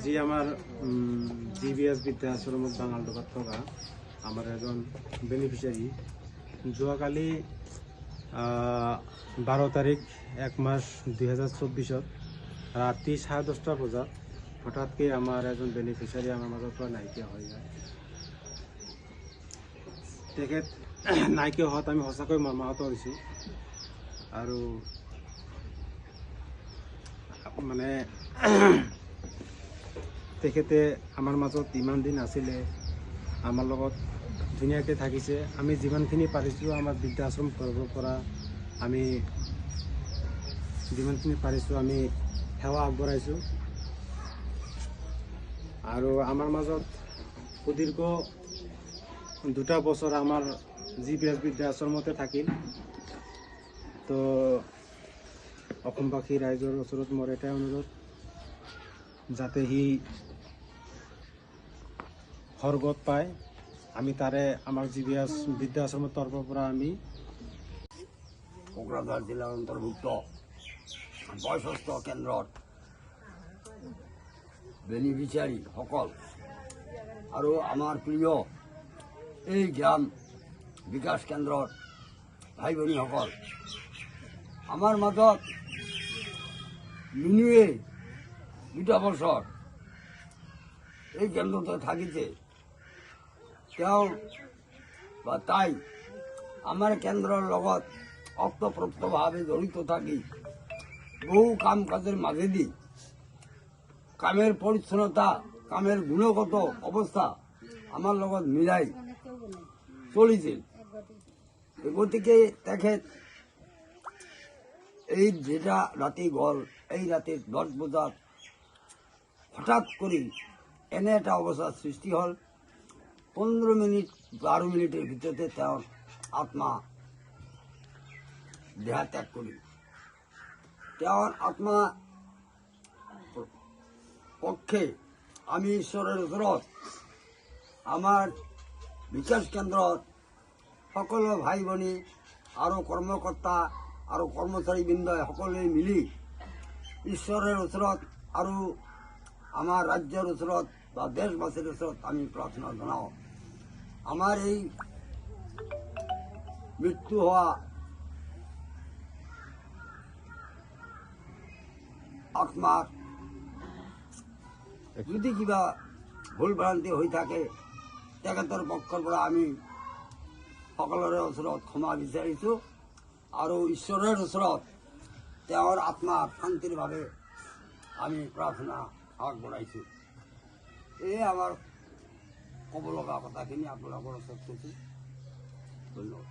G আমাৰ GBS বৃদ্ধাশ্ৰমত বাঙালডোবাত থকা আমাৰ এজন বেনিফিশিয়াৰি যোৱাকালি 12 তাৰিখ 1 মাস 2024 ৰাতি 10:30 বজাত হঠাৎকে আমাৰ এজন বেনিফিশিয়াৰি আমাৰ মাজৰ পৰা নাইকিয়া হৈ যায়। তেখেত নাইকিয়া হোৱাত আমি সঁচাকৈ মৰ্মাহত হৈছোঁ আৰু মানে তেখেতে আমাৰ মাজত ইমান দিন আছিলে, আমাৰ লগত ধুনীয়াকৈ থাকিছে। আমি যিমানখিনি পাৰিছোঁ আমাৰ বৃদ্ধাশ্ৰম তৰফৰ পৰা আমি যিমানখিনি পাৰিছোঁ আমি সেৱা আগবঢ়াইছোঁ আৰু আমাৰ মাজত সুদীৰ্ঘ 2টা বছৰ আমাৰ জিবিএছ বৃদ্ধাশ্ৰমতে থাকিল। তো অসমবাসী ৰাইজৰ ওচৰত মোৰ এটাই অনুৰোধ, যাতে সি স্বৰ্গত পায়। আমি তাৰে আমাৰ জিবিএছ বৃদ্ধাশ্ৰমৰ তৰফৰ পৰা আমি কোকৰাঝাৰ জিলাৰ অন্তৰ্ভুক্ত বয়সস্থ কেন্দ্ৰত বেনিফিচিয়াৰীসকল আৰু আমাৰ প্ৰিয় এই গ্ৰাম বিকাশ কেন্দ্ৰৰ ভাই ভনীসকল, আমাৰ মাজত মিনুৱে 2টা বছৰ এই কেন্দ্ৰতে থাকিছে। তেওঁ বা তাই আমাৰ কেন্দ্ৰৰ লগত অপ্ৰত্যক্ষভাৱে জড়িত থাকি বহু কাম কাজের মাজেদি কামের পরিচ্ছন্নতা, কামের গুণগত অবস্থা আমার লগত মিলাই চলিছিল। গতিকে তেখেত এই যেটা রাতি গল, এই রাতে 10 বজাত হঠাৎ করে এনে একটা অবস্থার সৃষ্টি হল। 15 মিনিট 12 মিনিটের ভিতরতে তার আত্মা দেহত্যাগ করি। তার আত্মা পক্ষে আমি ঈশ্বরের ওচৰত আমাৰ বিকাশ কেন্দ্ৰত সকলো ভাই ভনী আৰু কৰ্মকৰ্তা আৰু কৰ্মচাৰীবৃন্দই সকলোৱে মিলি ঈশ্বৰৰ ওচৰত আৰু আমাৰ ৰাজ্যৰ ওচৰত বা দেশবাসীৰ ওচৰত আমি প্ৰাৰ্থনা জনাওঁ, আমাৰ এই মৃত্যু হোৱা আত্মাৰ যদি কিবা ভুল ভ্ৰান্তি হৈ থাকে, তেখেতৰ পক্ষৰ পৰা আমি সকলোৰে ওচৰত ক্ষমা বিচাৰিছোঁ আৰু ঈশ্বৰৰ ওচৰত তেওঁৰ আত্মাৰ শান্তিৰ বাবে আমি প্ৰাৰ্থনা আগবঢ়াইছোঁ। এয়ে আমাৰ ক'ব লগা কথাখিনি আপোনালোকৰ ওচৰত কৈছোঁ। ধন্যবাদ।